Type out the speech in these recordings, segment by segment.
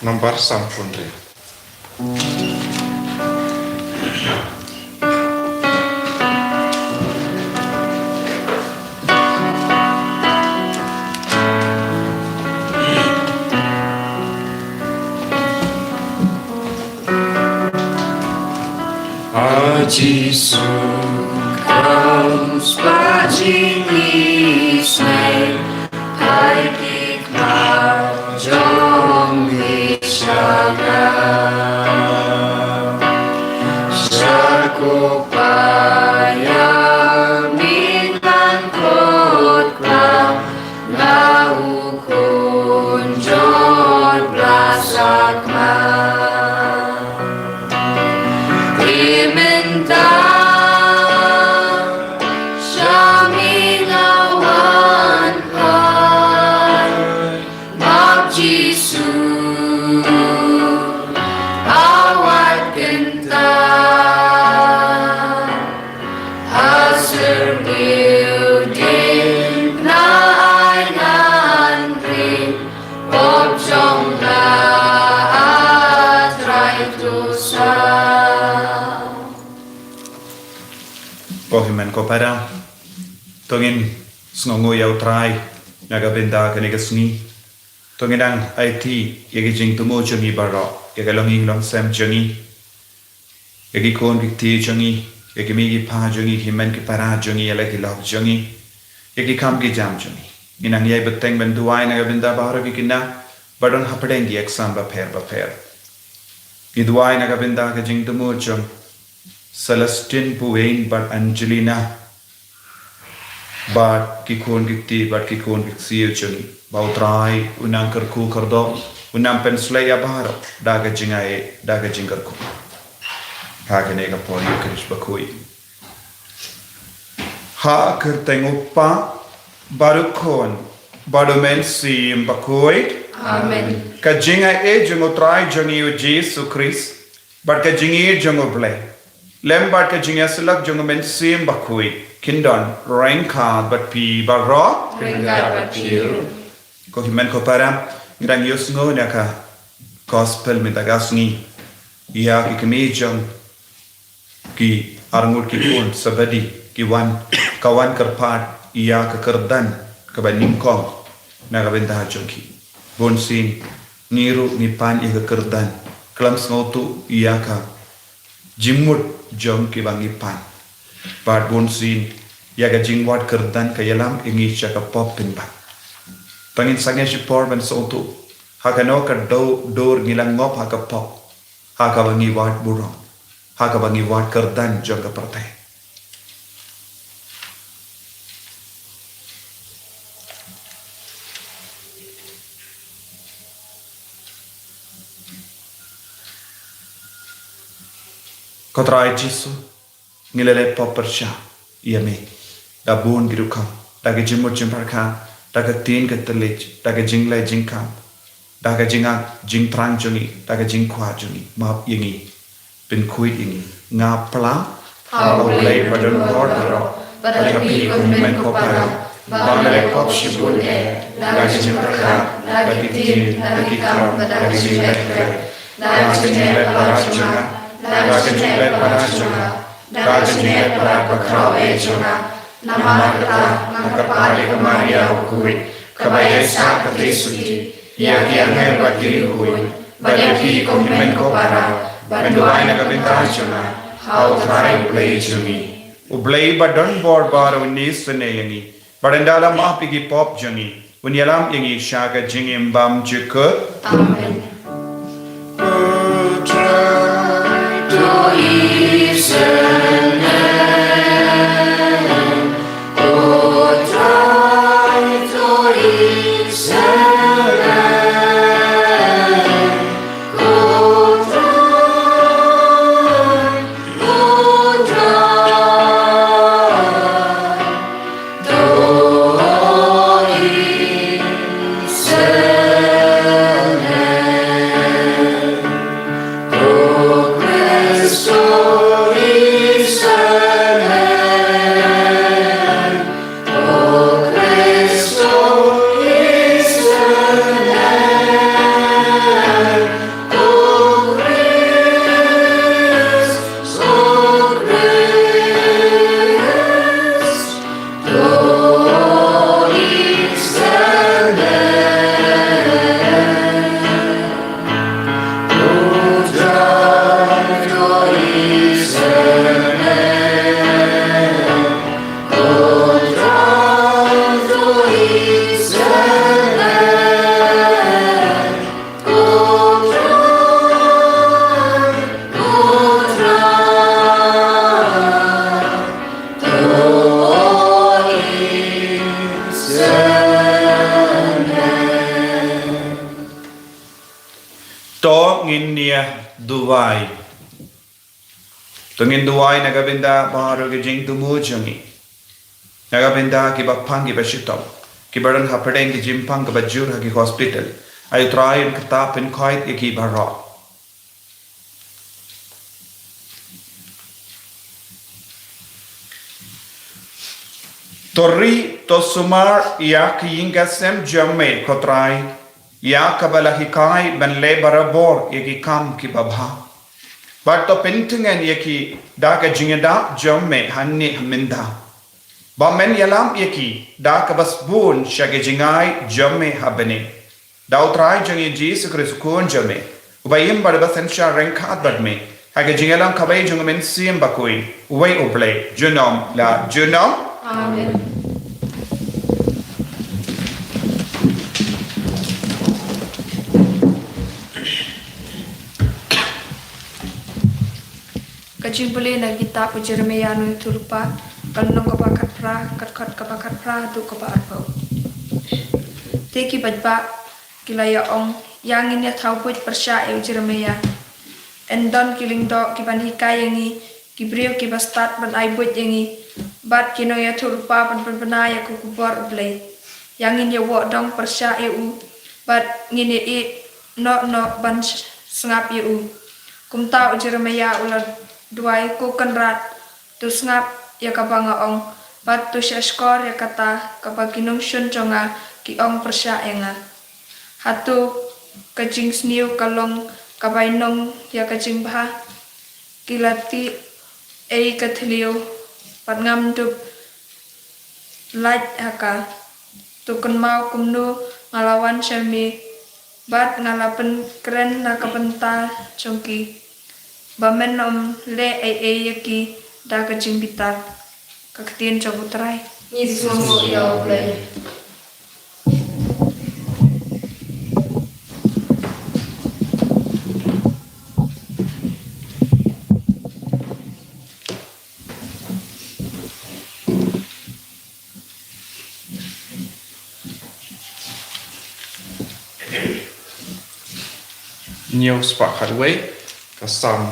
Nomor sampun ri. Aji sukam spajing isne hai kikmar jong vishaga sakupaya minan kotla lau kunjor blasakma Kohimen ko para tongin sngongo yaw try nagabenda kanigasni tongin ang IT yagi jing tumo jongi baro yagi longing long sam jongi yagi kon kiti jongi yagi migi pa jongi himen ki para jongi yagi log jongi yagi kam ki jam jongi inang yai beteng benduai nagabenda baro kikina badon hapadengi exam ba pher iduai nagabenda ka jing tumo jong Celestine Puwain but Angelina but kikon kikti but kikon kiksiyo chungi bautrai unang kerku kerdo unang penslaya baro daga jingae daga jingarku hagane ka pori krish bakui ha kerteng uppa barukon badomen sim bakui Amen. Ka jingae jungotrai jungi Jesu Christ but ka jingi jungoble Lembat ka jinga selak jongamen sim bakui kindon rengka bat pi barro Ringgar batiu. ko himen ko para ngrang yusngo naka gospel mitagasni ia ki kemejong ki arngut ki pun sabadi ki wan kawan kerpat ia ke kerdan ke baningkong naga bentah jongki bonsin niru nipan ia ke kerdan kelam ngotu ia ka jimut jom ki bangi pan bad bonsin yaga jingwat kerdan kayalam ingi chaka pop pin ba tangin sange shipor ban sotu hakano ka dor ngilang ngop haka pop haka bangi wat burong haka bangi wat kerdan jom ka pertai Kotrai Jisu ngilele poppersha yame da bun giruka daga jimut jimparka daga tin ka telej daga jinglai jingkam daga jinga jingprang jungi daga jingkwa jungi map yingi bin kuit yingi nga pla olay padon ordero padapi kumen kopara bangale pop shibun daga jimparka daga tin daga kam daga jinglai daga jinglai parajunga daga jinglai parajunga daga jinglai parapakrau ejunga Namakata nakapari kamaria ukui kabaya sa katrisuti yaki angel batiri ukui badaki kommen ko para banduay nakabintashuna how try play chumi ublay badon board baro nis senayani badandala mapigi pop jungi unyalam yangi shaga jingim bam jukut Amen. Try to listen. Tungin duway nagabinda baharu ki jing tumu jungi. Nagabinda ki bapang ki bashitop. Ki baran hapadeng ki jimpang ki bajur ki hospital. Ayu try in katap in koit ki barra. Torri tosumar ya ki yingasem jamme kotrai ya kabala hikai ben le barabor yaki kam ki babha. But to pentingan yaki daga jingada jamme hanni haminda. Bamen yalam yaki daga basbun shage jingai jamme habene. Dautrai jangi Jesus Christ kun jamme. Ubayim barabasan sha renkat badme. Haga jingalam kabay jungamin siyam bakui. Uway uble junom la junom. Amen. Kajing boleh nak kita Jeremia nu tulpa kalnong kapakat pra kat kapakat pra tu kapak arpau. Teki badba kilaya ong yang ini tahu pun persya Jeremia. Endon kiling do kiban hikai yangi kibriu kibastat ban aibut yangi bat kino ya tulpa ban penaya kukubor blay. Yang ini wak dong persya bat ngini no ban sengap kum tau Jeremia ular duai ku kenrat tu ngap ya kabanga ong bat tu skor ya kata kapaginong syun jonga ki ong persya enga hatu kajing sniu kalong kabainong ya kajing bah kilati kathliu pat ngam tu laj haka tu kan mau kumnu ngalawan syami bat ngalapen keren na kapental chongki Bamen om le yaki da kajing bitar kaktian coba terai. Yesus mau ya boleh. Nhiều sepakat way sam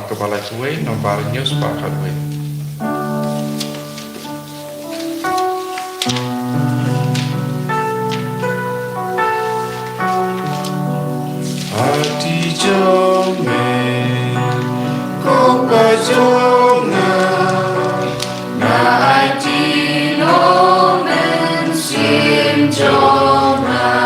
kepala cuy nomornya sepakat way. Hati jome kau bajona Na hati no men sim jona.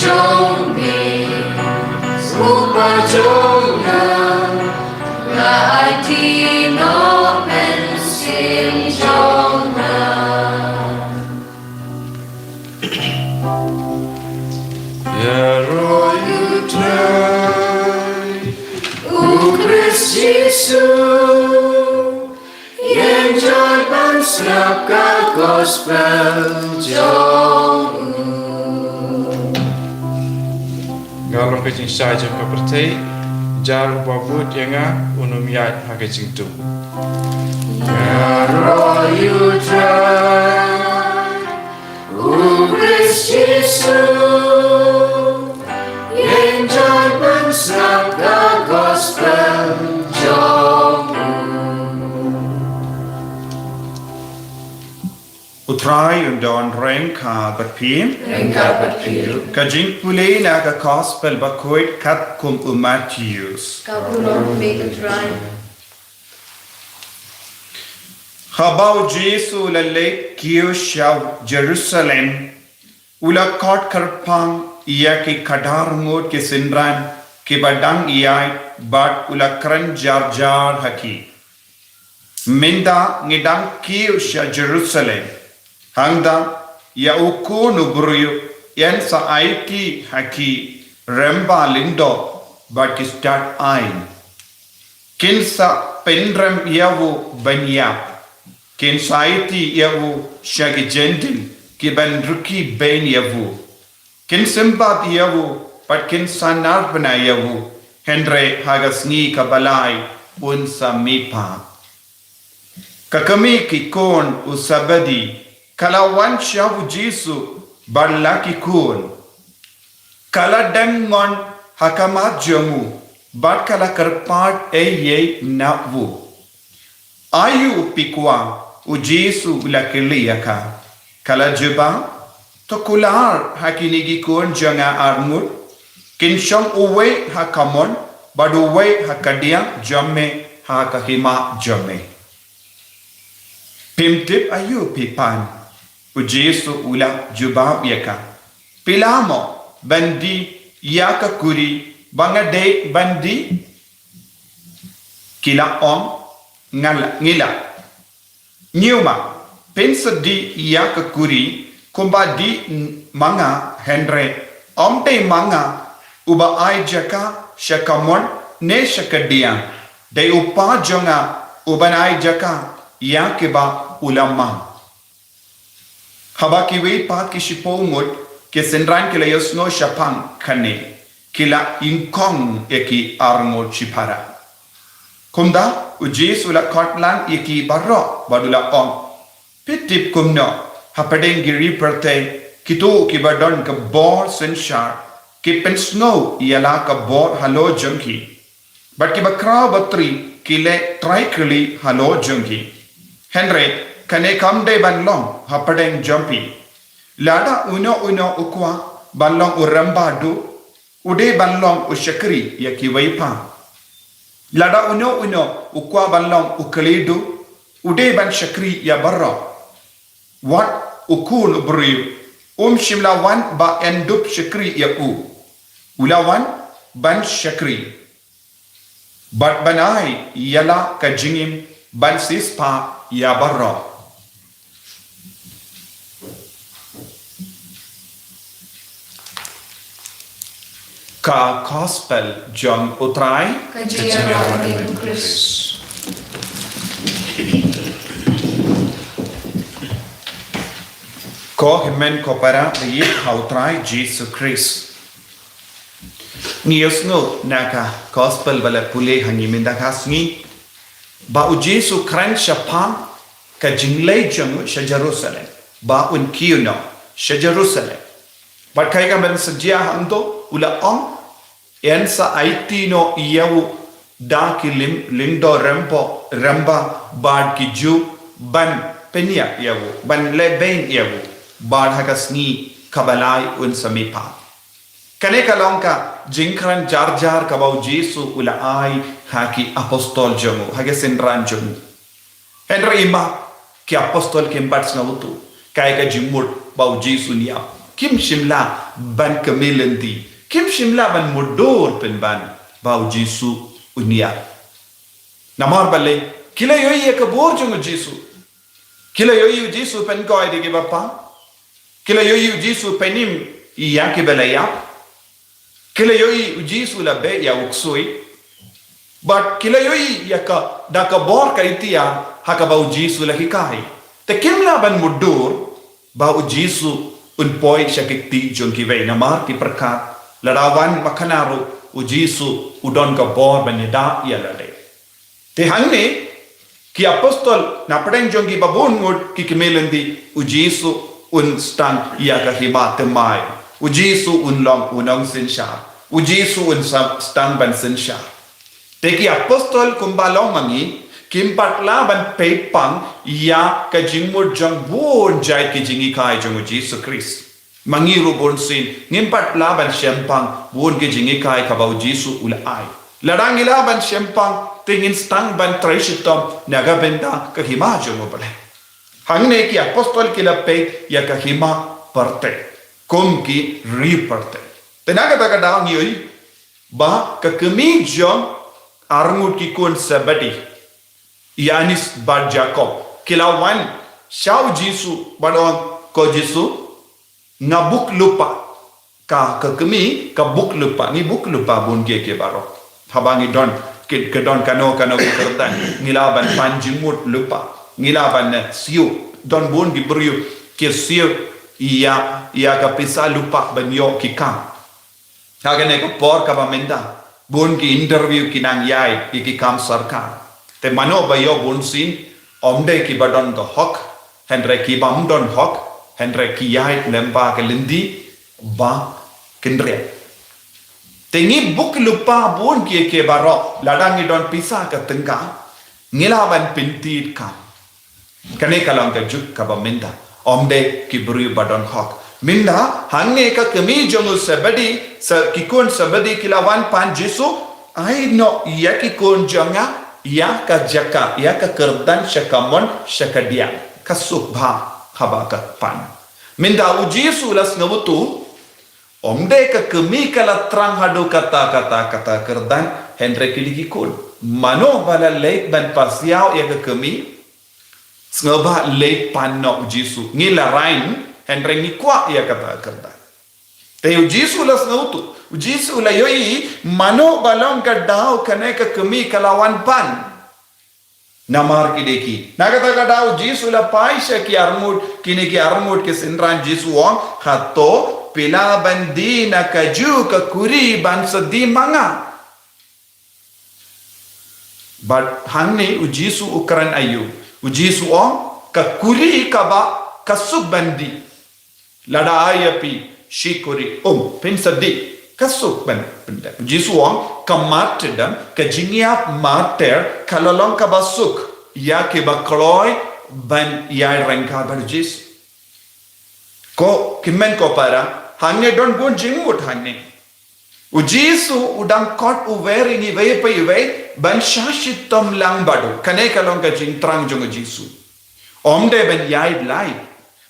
trong mình xuống qua trong nàng là ai thì nó bên xin trong nàng rồi ưu trời u Christ Jesus enjoy ban snap ka gospel trong ngalong ke jing sai jong ka pertei jar babut yanga unum yat ha ke jing tu rồi ưu trời u Christ Jesus enjoy ban snap ka gospel trong Utrai undon reng ka bat pim. Rengka berpiru Kajing pulay na ka gospel bakoit kat kum Matthews. Kabulon make it right. Habau Jesu lalek kiyo shaw Jerusalem. Ula kot karpang iya ki kadar ngot ki sindran ki badang iyai bat ula kran jar jar haki. Minda ngidang kiyo sha Jerusalem. Hangda ya uku nubruyo yan sa aiki haki remba lindo bat ki start ain. Kinsa penrem yawu banyap. Kin saiti yawu shagi gentil ki bandruki ben yawu. Kin simbat yawu pat kin sanar bana yawu. Hendre hagasni kabalai unsa mipa. Kakami ki kon usabadi kalawan shawu Jesu barlaki kun. Kala dengon hakamat jamu bat kala karpat eye nawu. Ayu pikwa u Jesu lakiliyaka. Kala juba tokular hakinigi kun janga armut. Kinshong uwe hakamon baduwe hakadia jamme hakahima jamme. Pimtip ayu pipan. U Jesu ula jubab yaka. Pilamo bandi yaka kuri bangade bandi kila om ngila. Nyuma pensadi yaka kuri kumbadi manga Henry omte manga uba ai jaka shakamon ne shakadia de upa jonga ubanai jaka yakiba ulama. Haba kiwi pat kishipongut kesenran kila yosno shapang kane kila inkong eki arngot chipara. Kumda ujis ula kotlan eki barro badula om. Pitip kumno hapadeng giri perte kitu kibadon ka bor senshar kipen snow yala ka bor halo junki. But kibakra batri kile trikili halo junki. Henry kane kamde banlong hapadeng jumpy. Lada uno ukwa banlong urambadu ude banlong ushakri yaki waipa. Lada uno ukwa banlong ukalidu ude ban shakri ya barra. Wat ukun beriu shimlawan ba endup shakri ya u. Ulawan ban shakri. Bat banai yala kajingim ban sispa ya barra. Ka gospel John utrai Kajian dengan Kristus. ko himen ko para yi hautrai Jesus Christ. Nios no naka gospel bala pule hangi minda kasni ba u Jesu kran shapang ka jinglei jang sha Jerusalem ba un kiuno sha Jerusalem. Ba kai ka ben sejia hando ula om ensa aitino iyawu da kilim lindo ramba bad ki ju ban penia yawu ban leben yawu bad hakasni kabalai un samipa kane kalongka jinkran jar kabau Jesu ula ai haki apostol jamu hage senran jamu Henry ima ki apostol ke bats na utu kai ka jimur bau Jesu niya kim shimla ban kamelendi kim shimla ban modor pen ban bau Jesu unia namar balle kila yoi ka bor jong Jesu kila yoi Jesu pen koi de ke bapa kila yoi Jesu penim iya ke belaya kila yoi Jesu la be ya uksoi but kila yoi ya ka da ka bor ka itia haka bau Jesu la hikai te kimla ban mudur bau Jesu un poi shakikti jong ki ve namar ki prakat larawan makhanaro u Jesu udon ka bor ban da ya la de te hangne ki apostol na pedeng jong ki babun ngod ki kemelendi u Jesu un stang ya ka hima te mai u Jesu un long unong sin sha u Jesu un stang ban sin sha te ki apostol kumbalong mangi kim patla ban pepang ya ka jingmur jong bon jai ki jingi kai jong Jesu Christ mangi ro bon sin ngim patla ban shempang bon ki jingi kai ka bau Jesu ul ai ladang ila ban shempang tingin stang ban traishitom naga benda ka hima jong bale hangne ki apostol ki la pe ya ka hima parte kom ki ri parte tenaga ta ka daang yoi ba ka kemi jong arngut ki kon sabadi Yanis bad Jacob kilawan shau Jesu badon ko Jesu ngabuk lupa ka kemi ka buk lupa ni buk lupa bon ke baro habangi don ke don kano kertan ngilaban panjimut lupa ngilaban siu don bon di beriu ke siu ia ka pisa lupa banyo ki kam hagane ko por ka bamenda bon ki interview kinang yai ki kam sarkar te mano bayo bonsin omde ki badon ko hok henre ki bam don hok henre ki yai lemba ke lindi ba kendre tengi buk lupa bon ki baro ladangi don pisa ka tengka ngilaban pintit ka kane kalang ka juk ka bamenda omde ki buri badon hok minda hange ka kemi jongu sabadi sa kikon sabadi kilawan pan Jesu ai no ya kikon jonga ya ka jaka ya ka kerdan shakamon shakadia kasubha habaka pan minda u Jesu las ngabutu omde ka kemi kala trang hadu kata kerdan henre kiligi kul mano bala leit ban pasiao ya ka kemi ngaba leit pan no Jesu ngila rain henre ni kwa ya kata kerdan te u Jesu las ngabutu Jesu la yoi mano balong ka dau kane ka kemi kalawan pan namar ki deki nagata ka dau Jesu la paisha ki armud kini ki armud ke sinran Jesu wong khato pila bandina ka ju ka kuri ban sadi manga but hanne u Jesu ukran ayu u Jesu wong ka kuri ka ba kasuk bandi lada ayapi shikuri pensadi kasuk ban benda Jesu wong ka martyrdom ka jingiap martyr kalalong ka basuk ya ke bakloi ban ya rengka ban Jesu ko kimen ko para hanne don bon jingmut hanne u Jesu udang kot u wearing i ve pa i ve ban shashitom lang badu kane kalong ka jing trang jong Jesu omde ban yai lai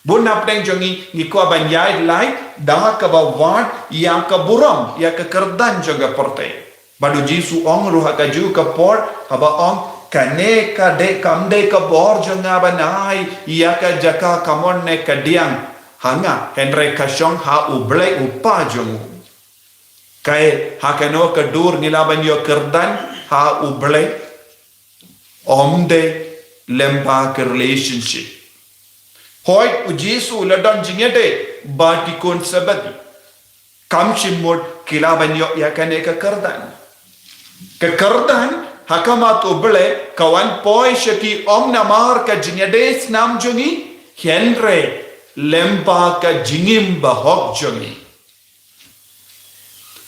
bon napdeng jongi ni ko ban yai lai da ka ba wat ya ka buram ya ka kerdan joga porte badu Jesu ong ruha ka ju ka por haba ong kane ka de kamde ka bor jonga banai ya ka jaka kamon ne ka diang hanga henre ka shong ha uble upa jongu kai hakano ka dur nilaban yo kerdan ha uble omde lemba ka relationship hoy u Jesu ladon jingete bati kon sabadi kam shimod kilaban yo yakane ka kerdan hakama to bele kawan poi shaki omna mar ka jingede nam jongi henre lemba ka jingim ba hok jongi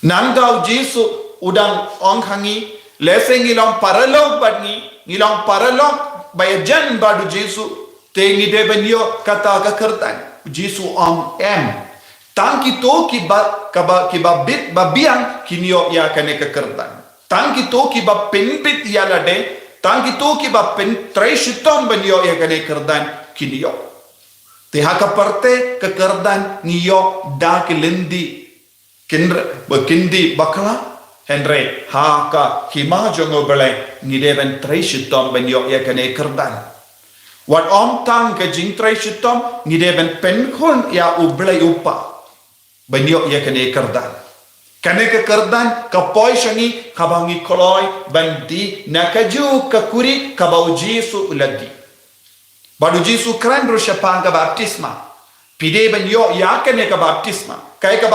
nangau Jesu udang ong hangi leseng ilong paralog badni ilong paralog bayajan badu Jesu tengi deben yo kata ka kertan Jesu ong em tangki to ki ba bit ba biang kinyo ya kane ka kertan tangki to ki ba penbit ya lade tangki to ki ba pen trai shitom ben yo ya kane kertan kinyo Tiha kaparte kekerdan ngiyok da kilindi kindi bakla Henry haka hima jongo bele ngideven treishitom ben yok yakane kerdan. Wat om tang ke jing treishitom ngideven penkon ya uble upa ben yok yakane kerdan. Kane ke kerdan kapoy shangi kabangi koloi bandi nakaju kakuri kabau Jisu uladi. Badu Jisu kran rusha panga baptisma. Pide ben yok yakane ka baptisma. Kaya ka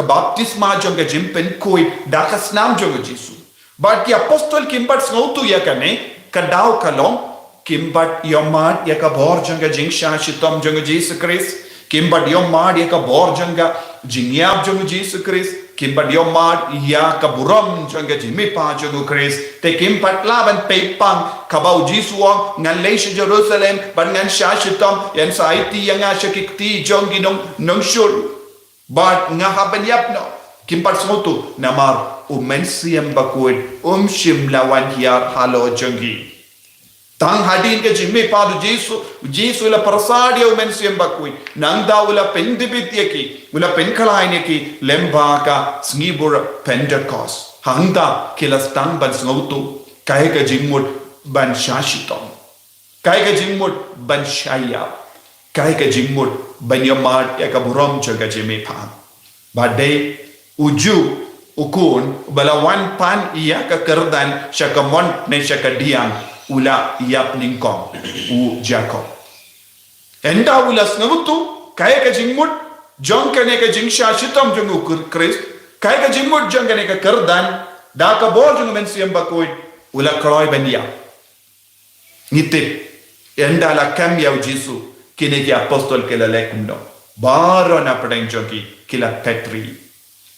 baptisma jonga jimpen koi dakas nam jonga Jisu. But ki apostol kimbat snautu yakane kadau kalong kimbat yomad yaka bor jonga jingsha shitom jonga Jisu Christ. Kimbat yomad yaka bor jonga jingyab jonga Jisu Christ. Kimbat yomad yaka buram jonga jimipa jonga Christ. Te kimbat laban pepang kabau Jisu wong ngan leisha Jerusalem ban ngan shitom yan saiti yang ashakikti jongi nong shul. But ngahaban yapno kimpat semutu namar umensiam bakuit shim lawan hiar halo jongi tang hadin ke jimmi padu Jisu la parasadia umensiam bakuit nang daula pendibit yaki ula penkalain yaki lembaka snibur Pentecost hangda kilas tang ban semutu kaya ke jimut ban shashitom kaya ke jimut ban shayab kaya ke jimut banyamad ya kaburam jaga jeme pan badai uju ukun balawan pan iya ka kerdan syakamon ne syakadiang ula yap ningkong u Jacob enda ula snamutu kaya ka jimut jong kane ka jingsha shitam jong ukur Christ kaya ka jimut jong kane ka kerdan da ka bor jong men siam bakoy ula kroy bandia ngitip enda la kam ya Jisu kini ki apostol kila lekno baro na pedang joki kila petri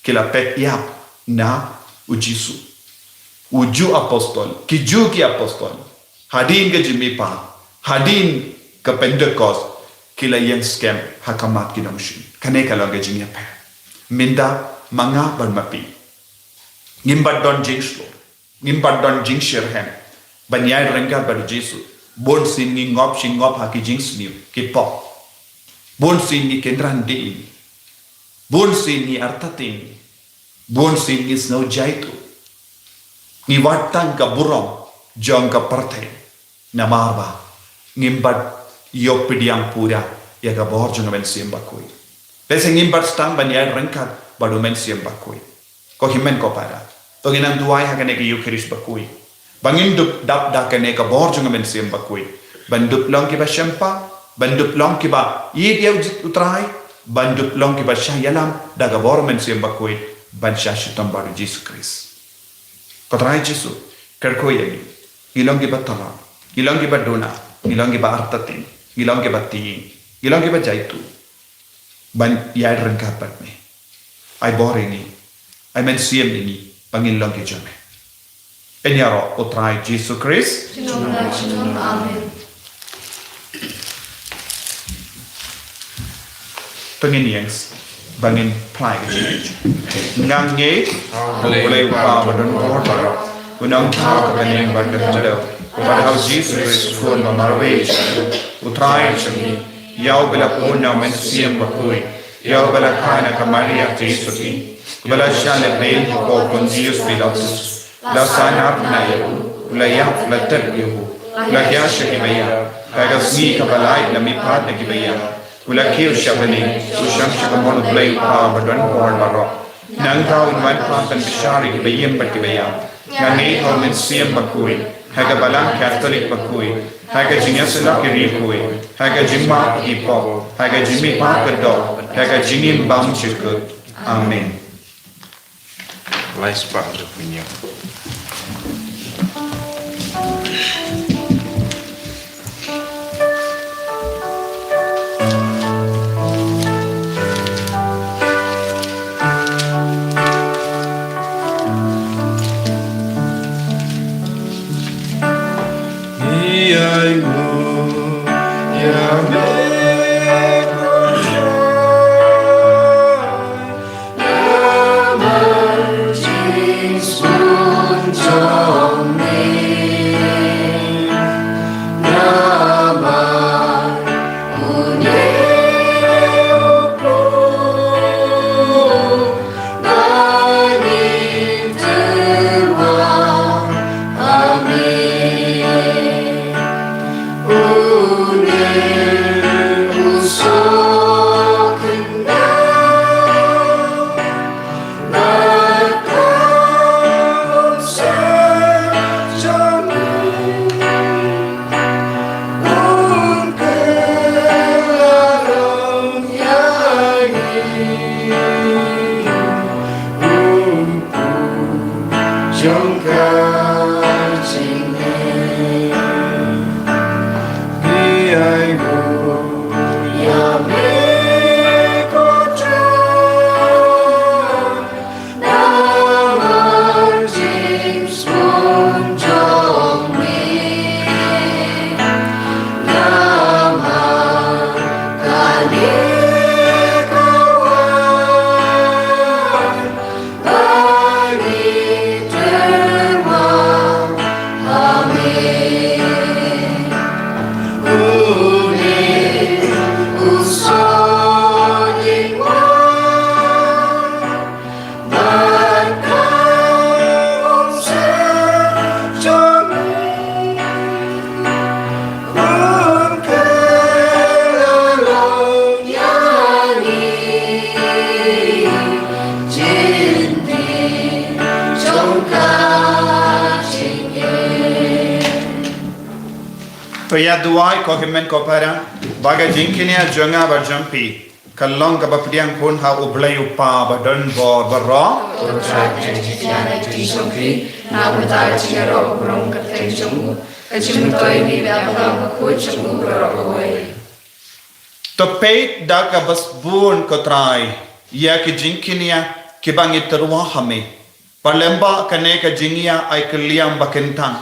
kila pet yap na ujisu uju apostol kiju ki apostol hadin ke jimipa hadin ke Pentecost kila yang scam hakamat kinamshin kane kala ke jingya pa minda manga barmapi ngimbat don jingslo ngimbat don jingshirhem banyai rengga bar Jisu bon sin ni ngop haki jings ni ki pop bon sin ni kendran de bon sin ni artatin bon sin ni snow jaitu ni watang ka burom jong ka parthe namarba ngimbat yok pidiang pura ya ka bor jong men sim bakoi pese ngimbat stang ban ya rengkat badu men sim bakoi ko himen ko para to ginang duai ha kane ki eucharist bakoi bangin dup dap da kane ka bor jong men sim bakoi bandup long ki ba syampa bandup long ki ba yid yau utrai bandup long ki ba syayalam da ka bor men sim bakoi ban syashitam baru Jisu Christ patrai Jisu kerko yagi ilong ki ba tala ilong ki ba dona ilong ki ba artatin ilong ki ba ti ilong ki ba jaitu ban yai rengkat bat me ai bor ini ai men sim ini bangin long ki jame enyaro utrai Jisu Christ Amen. Tengin yang bangin plai ke ngang nge boleh pa badon kor baro unang thau ka neng badon jado padahal Jesus Christ phone mamarwe utrai chami yau bela puna men siam bakui yau bela kana ka Maria Jesus ki bela shane bain ko Pontius Pilatus la sanap na yu la yap la tabihu la yasha ki baya kaga sni ka balai na mi pat na ki baya ula kiu shabani usham shakamon play pa badon kor baro nang tau in wan pa tan bishari ki bayem bat ki baya ngani ho men siam bakui haga balang Catholic bakui haga jinyasala ki rikui haga jimma ki po haga jimmi pa kado haga jingim bam chikut amen Lais pa do punya Joy. to ya duai ko himen ko para baga jingkinia jonga ba jampi kalong ka ba pdiang pun ha ublai upa ba don bor ba ro Utra Jana Jisokri, Nabuta Chiro, Rom Katenjamu, Ajimutoi Nivapam, Kuchamu, Rokaway. to peit da ka bas bun ko trai ya ki jingkinia ki bangi terwa hame palemba kane ka jingia ai kliam ba kentang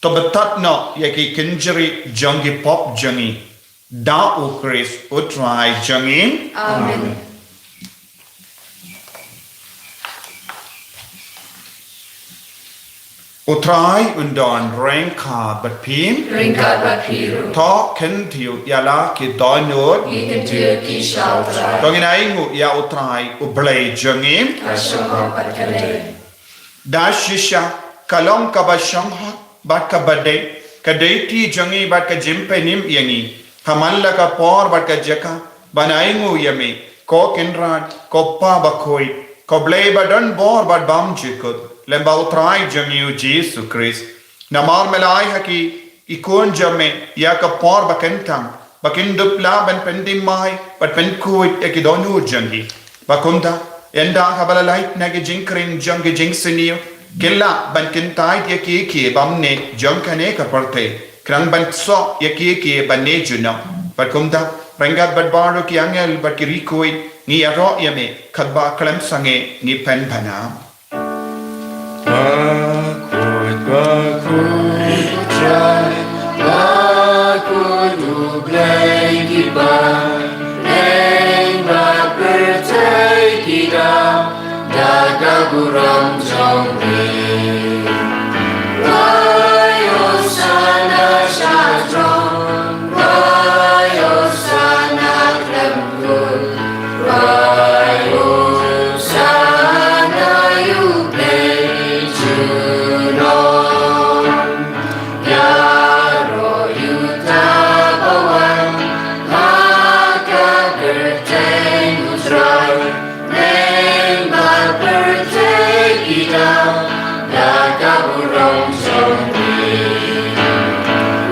to betat no ya ki kinjri jongi pop jongi da u Chris utrai jongi Amen. utrai undon rain ka bat pim Rinkat Bakiru, to ken tiu yala ki donot Ikentir Kishaltra, donginai ngu ya utrai ublai jongi Kashoho Patkale, da shisha kalong ka ba shang ha bat ka bade ka deiti jongi bat ka jimpe nim yangi hamalla ka por bat ka jaka banai ngu yame ko kinrat ko pa ba koi ko blai ba don bor bat bam jikut lemba utrai jongi u Jesus Christ namar melai haki ikon jame ya ka por ba kentang ba kindupla ban pendim mai bat pen kuit ekidonu jongi ba kumda enda habala light nage jinkring jongi jingsiniyo killa ban kintai ye ki bamne jonkane ka parte krang ban so ye ki banne juno bat kumda rangat bat baro ki angel bat ki koi ni aro yame khatba klam sange ni pen bana Jai, Bakudu Blai Giba, Lengba Pertai Kida, Daga Buram Jongri. Rayo Sana Shatron, Rayo Sana Klemkul, Rayo Sana Yublai Juno. Yaro Yutabawan, Haka Berteng Utrai, Nemba Berteng Idam, Daga Burong Zombi.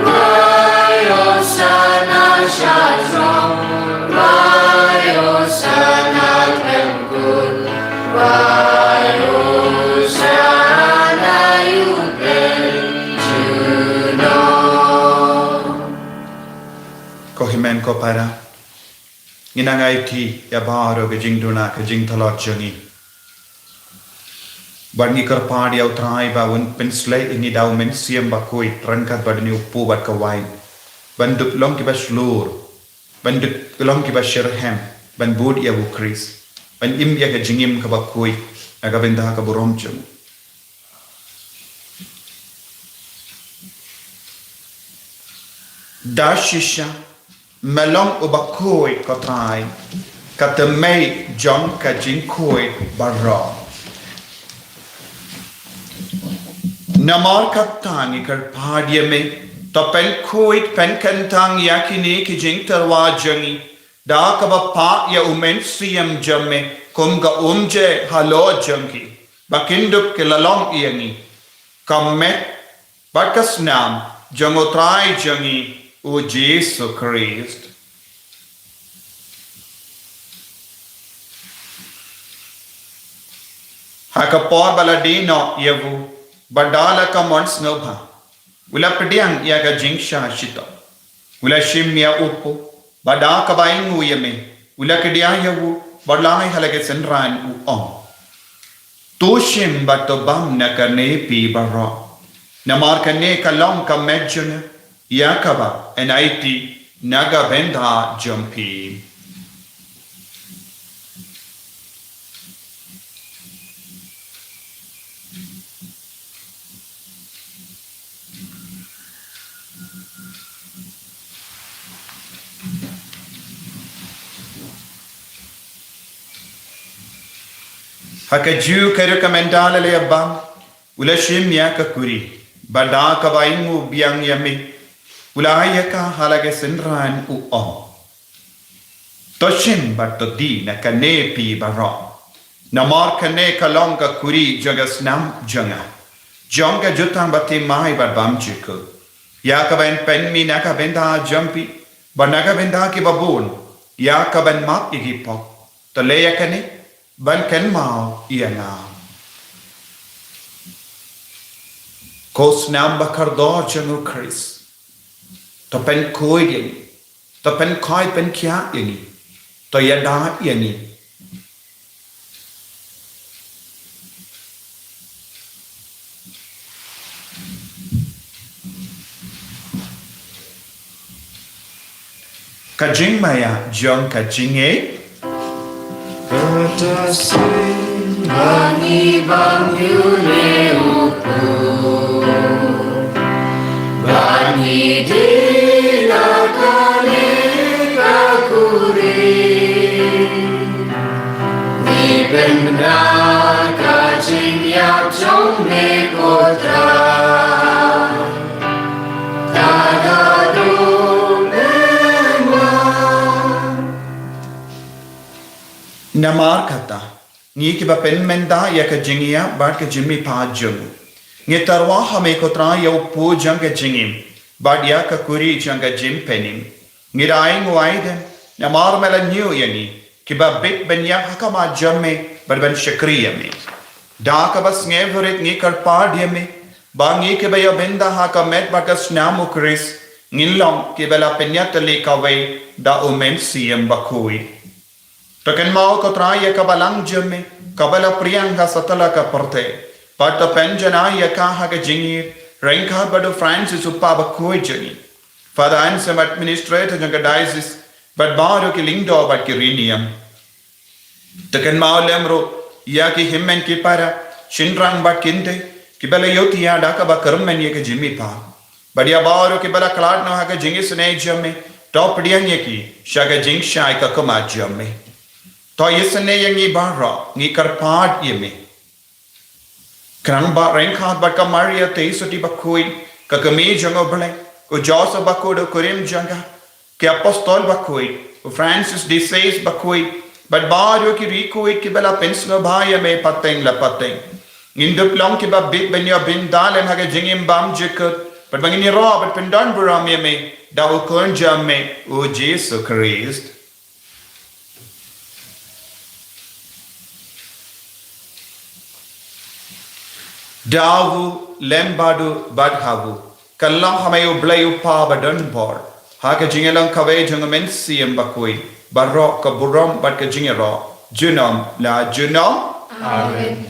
Rayo Sana Shatron, Rayo Sana Klemkul, Rayo Sana Yublai Juno. ko himen ko para nginangai ti ya baro ke jingduna ke jingthala jongi barni kar padi utrai ba un pensle ini dau men siam ba koi rangkat badni upu bat ka wain banduk long ki baslur banduk long ki basherhem ban bud ya bu Chris ban im ya ke jingim ka ba koi aga benda ka burom jong da shisha melong ubakoi kotrai katemei jong ka jinkoi barra namar katangi kar padye me to pen koi pen kantang yakini ki jingtarwa jangi da ka ba pa ya umen siam jamme kum ga umje halo jangi bakindup ke lalong iangi kammet bakas nam jangotrai jangi o Jesus Christ. Haka por baladino yevu badala ka mons nobha. Ula pediang ya ka jingsha shita. Ula shimya upo badaka baingu yeme. Ula kedia yevu badlai halage senran u on. Tushim batobam na ka nepi barra. Namar ka ne ka long ka medjuna. Yakaba and IT Naga Venda Jumpi. Hakaju Kerukamendala Leabam Ulashim Yaka Kuri Bada Kabaingu Biang Yami Ulayaka halage senran u on. Toshin batodi na kane pi barra. Namar kane kalonga kuri jagas nam janga. Jonga jutang bati mai barbam jiku. ya ka ben pen mi na ka ben da jampi ba na ka ben da ki babun ya ka ben mak igi pok to le ya kani ban ken mau ia na kos nam ba kar do chanu Chris to pen koi yang to pen koi pen kya ini to ya da ini ka jing maya jong ka jing e Kata sing Bani bang yule upu Bani dila kali kakuri Ni benda kajing yak trong me kotra Tada do namar kata ni ki ba pen menda ya ka jingia ba ka jimmi pa jung nge tarwa hame ko tra yo pu jang ka jingim ba dia ka kuri jang ka jim penim ngi rai ngwai den namar mela new yani ki ba bit ben ya ka ma jamme bar ben shakriya me da ka bas nge voret ngi kar pa dia me ba ngi ke ba yo benda ha ka met ba ka snamu Chris ngilong ki bela penya tele ka we da umen siem ba khui Taken mau ko traya ka balang jamme kabala priyanga satala ka parte but the penjana ya ka ha ka jingir ranka badu Francis uppa ba koi jani father and some administrator janga diocese but baro ki lingdo but ki rinium taken mau lemro ya ki himmen ki para shinrang ba kinde ki bala yoti ya da ka ba karmen ye ka jimmi pa but ya baro ki bala klad no ha ka jingis ne jamme top diyan ye ki shaga jing shai ka kama jamme to yesne yangi barra ni karpad yeme krang ba reng khat ba ka maria te soti ba khoi ka kami jango bale ko josa ba ko do korim janga ke apostol ba khoi Francis de says ba khoi but bario ki riko ki bela pensno bhaya me pateng la pateng indup long ki ba bit ben yo bin dalen ha ga jingim bam jekut but bangini ro but pendan buram me da ko kon jamme o Jesus Christ Davu lembadu badhavu kallam hamayu blayu pa badan bor haka jingelang kawe jungamen siem bakui barro ka buram bad ka jingero junam la junam Amen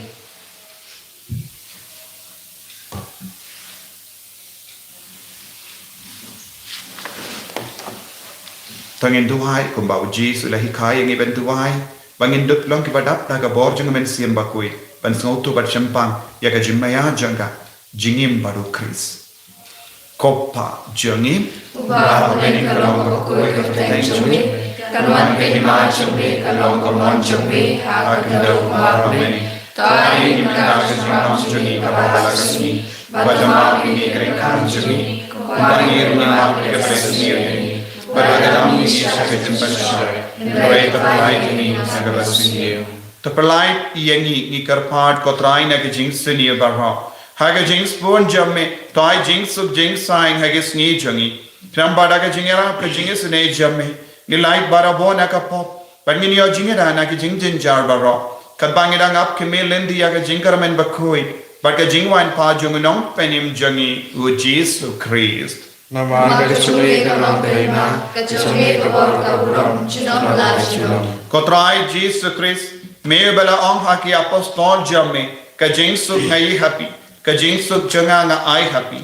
tangin duhai kumbau Jesus la hikai yang iben duhai bangin dut long ki badap da ka bor jungamen siem bakui ban snautu bat champang ya ka jimmaya janga jingim baru Chris koppa jangim Ba ben kalong ko ko ko teng chumi kalwan pe ma chumi kalong ko mon chumi ha ka do ma me ta ni ka ka chumi ka ba la chumi ba ma ni ka ka chumi ba ni ni ma ka presni ni ba ga dam ni sha ka chumpa sha no e ka pai ni sa ka basni to perlai yengi ni karpat ko traina ke jing sini barha haga jing spon jamme tai jing sub jing sign haga sni jangi kram bada ka jingera ka jing sne jamme ni light bara bona ka pop pangini yo jingera na ke jing jin jar barha kad bangira ngap ke me lendi ya ka jing karmen bakoi but ka jing wan pa jung nong penim jangi u Jesus Christ Nama ka chumi ka long pe ma ka chumi ka bor ka buram chinom la chinom ko trai Jesus Christ me bala ong haki apostol jamme ka jing sub ngai happy ka jing sub janga nga ai happy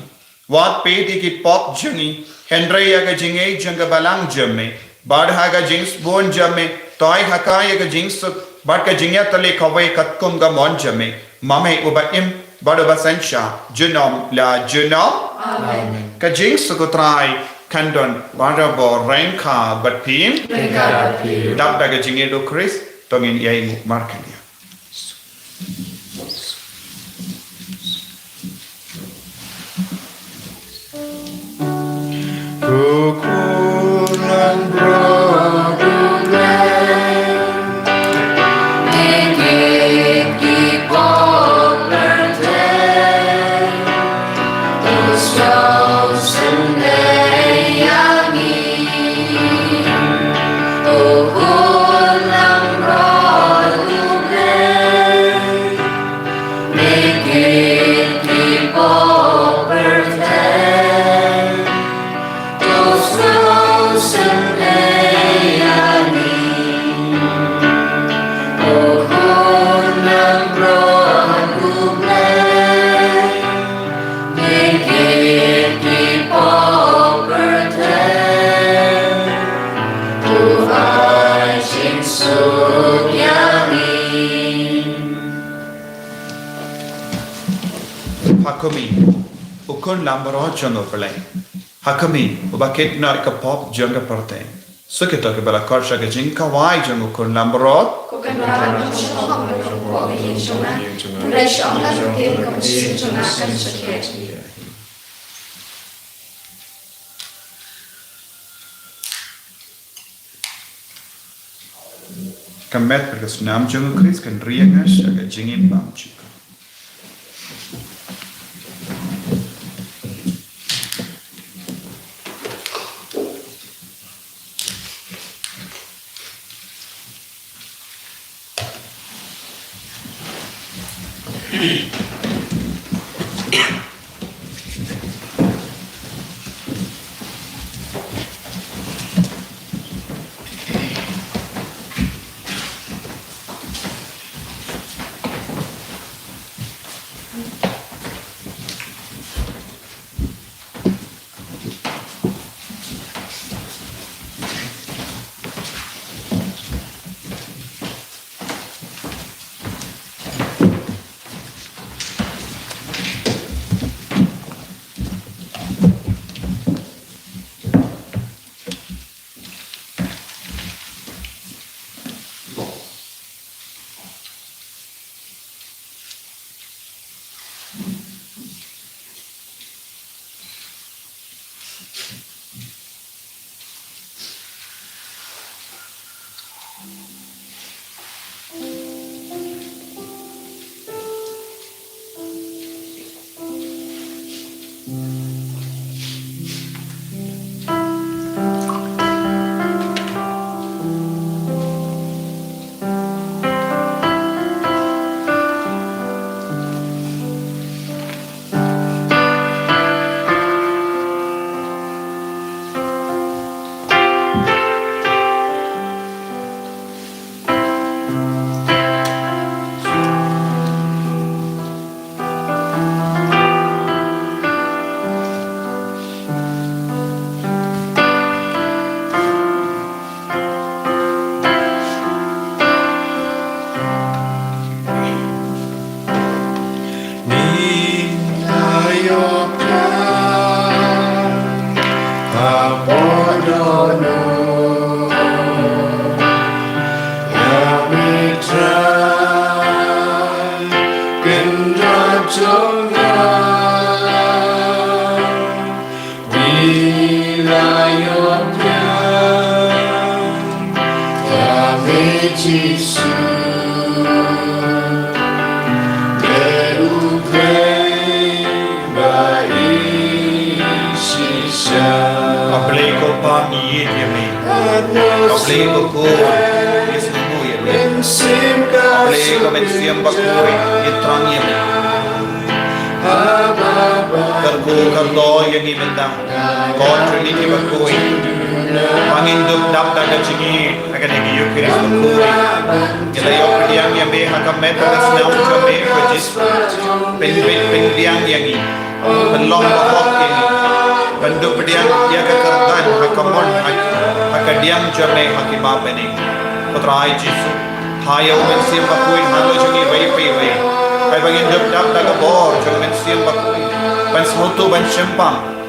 wat pe di ki pop jangi Henry ya ka jingai janga balang jamme bad ha ka jing bon jamme toy haka ya ka jing sub bad ka jingya tale khawai katkum ga mon jamme mame uba im bad ba sansha junom la junom Amen ka jing su ko trai kandon bada bo ranka bat pim dab da ka jingai do Chris tongin yai markania Kukulan Chosen Hakumi, ukun lambaro jungle pelay. Hakumi, ubakit nar kapop jungle parte. Sukito ke bala korsha ke jinka wai jungle kun lambaro. Kamet perkas nam jungle kris kan riangas aga jingin bam chika.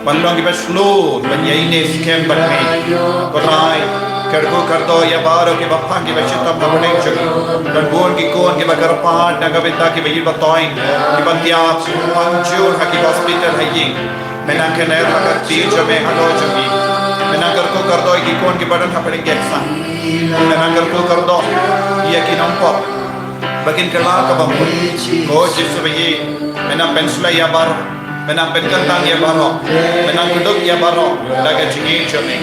Balong iba slow, banyaines kem batme. Kotai, kergo kardo ya baro ke bapang ke bachita babne chuk. Dan bon ki kon ke bagarpat naga beta ke bayi batoin. Ke bantia panjur haki hospital hayi. Mena ke ner hakat ti jame halo jami. Mena kergo kardo ki kon ke badan hapade geksa. Mena kergo kardo ya ki nampok. Bakin kala ka bambu. Ko jisu bayi. Mena pensula ya bar. Menang penkentang ya baro, menang duduk ya baro, daga jingi jami,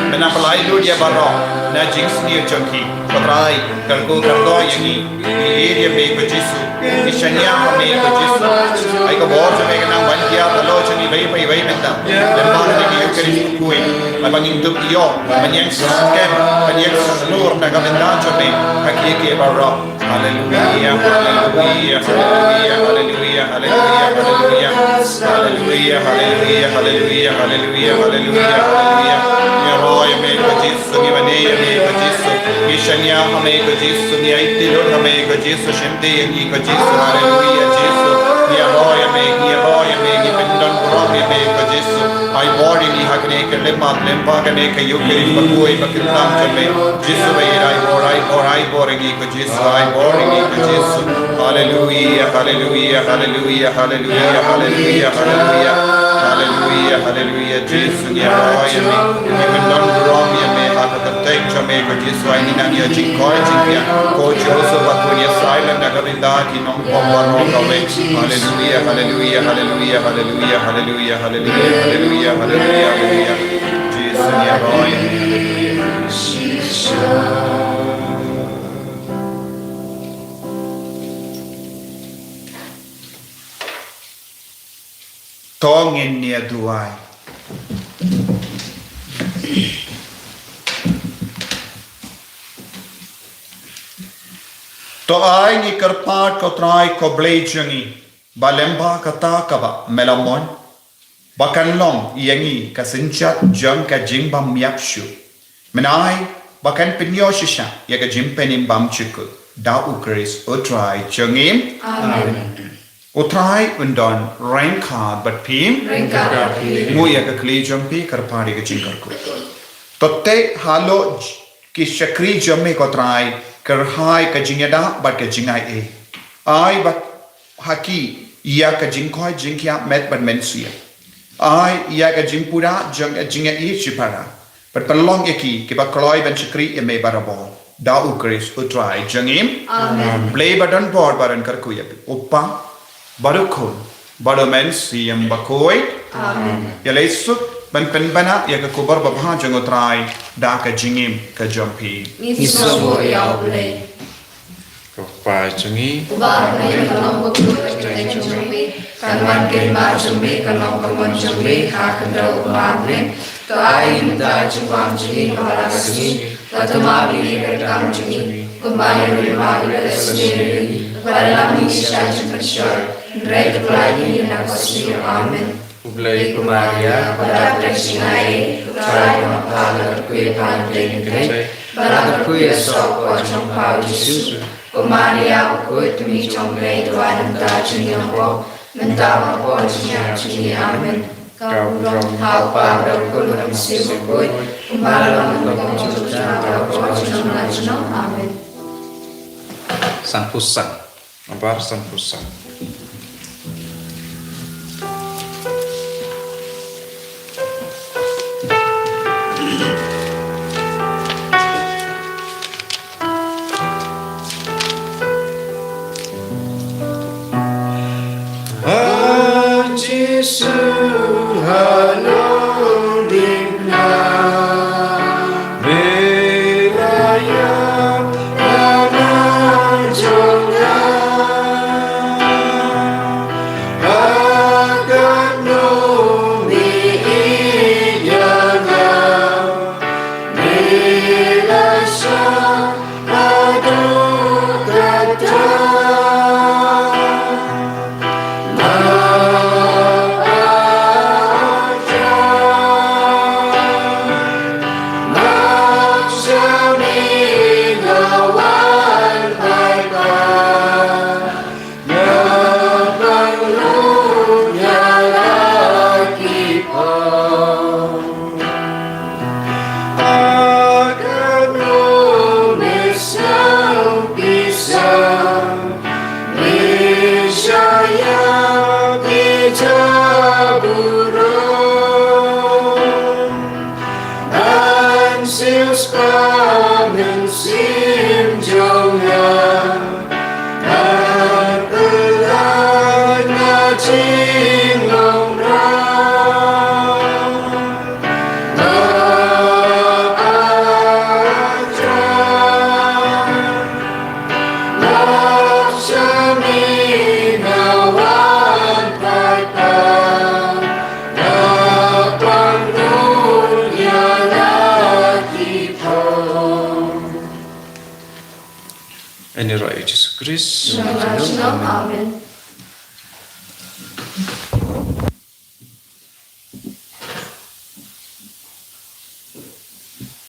menang pelai dud ya baro, na jinx ni chaki patrai kargo kargo yangi area me ko jisu ishanya me ko jisu ai ko bor me ka nang ban kia talo chani vai menta lemma ne ki yukari kui ma bangin tu yo manyang skem manyang nur na ka menta chome hakye ke barra hallelujah hallelujah hallelujah hallelujah hallelujah hallelujah hallelujah hallelujah hallelujah hallelujah hallelujah ya roy me ko jisu ni bane me ko jisu ishanya me ko jisu ni aiti lo me ko jisu shinde ni ko jisu hallelujah jisu ya roy me ni pendon rom me ko jisu ai body ni hakne ke lemma kane ke yukiri pakoi pakitam chame jisu vai ai bor ni ko jisu ai bor ni ko jisu hallelujah hallelujah hallelujah hallelujah hallelujah hallelujah hallelujah hallelujah jisu ni roy me ni pendon rom me hakatai chame ko jisu ai ni na ni jinkoi jinkya ko joso pakunia silent agarinda ki nom pomano kame hallelujah hallelujah hallelujah hallelujah hallelujah hallelujah hallelujah hallelujah hallelujah jisu ni roy tongin nia duai to ai ni karpat ko trai ko blejungi balemba kata kaba melamon bakanlong yangi kasincha jam ka jingbam yapshu menai bakan pinyo shisha ya ka jimpenim bam chiku da ukris utrai chungim Amen. utrai undon ranka but pim mu ya ka kli jampi karpari ka jinkarku totte halo ki shakri jamme ko trai karhai ka jingada but ka jingai e ai but haki ya ka jingkoi jingkya met but mensia ai ya ka jingpura jang jinga e chipara but palong eki ke ba kloi ben chakri e me barabo da ukris utrai jangim Amen. play button board baran karku ya uppa barukon badomen siam bakoi Amen. ya leisuk ban penbana ya ka kubar babha jangotrai da ka jingim ka jampi Nismo yao play. ko pa chungi Ubar na kalong ko kuteng chumbi. Kalwan ke ma chumbi kalong ko mon chumbi hakando umarne. To ai da chuam chumbi para kasmi. To tumari rekam chumbi. Kumaya rimari resmi. Para mi shai chumshar. Great plani na kasmi. Amen. ublay Maria, para presinae, para mapala kuya pandeng grek, para kuya sopo trong pau Jesus. Maria, kuya tumi trong grek tuan ta chini po, mentawa po chini chini amen. Kau rong hau pa rong kulum sibu kuy, umalong ng chucha po chini chini amen. sang pusang abar sang pusang Jesus, hallo digna, Melaya, Lama Jonga, Agano Miiyaga, Melasa, Adukata. En Herre Jesus Kristus. Amen.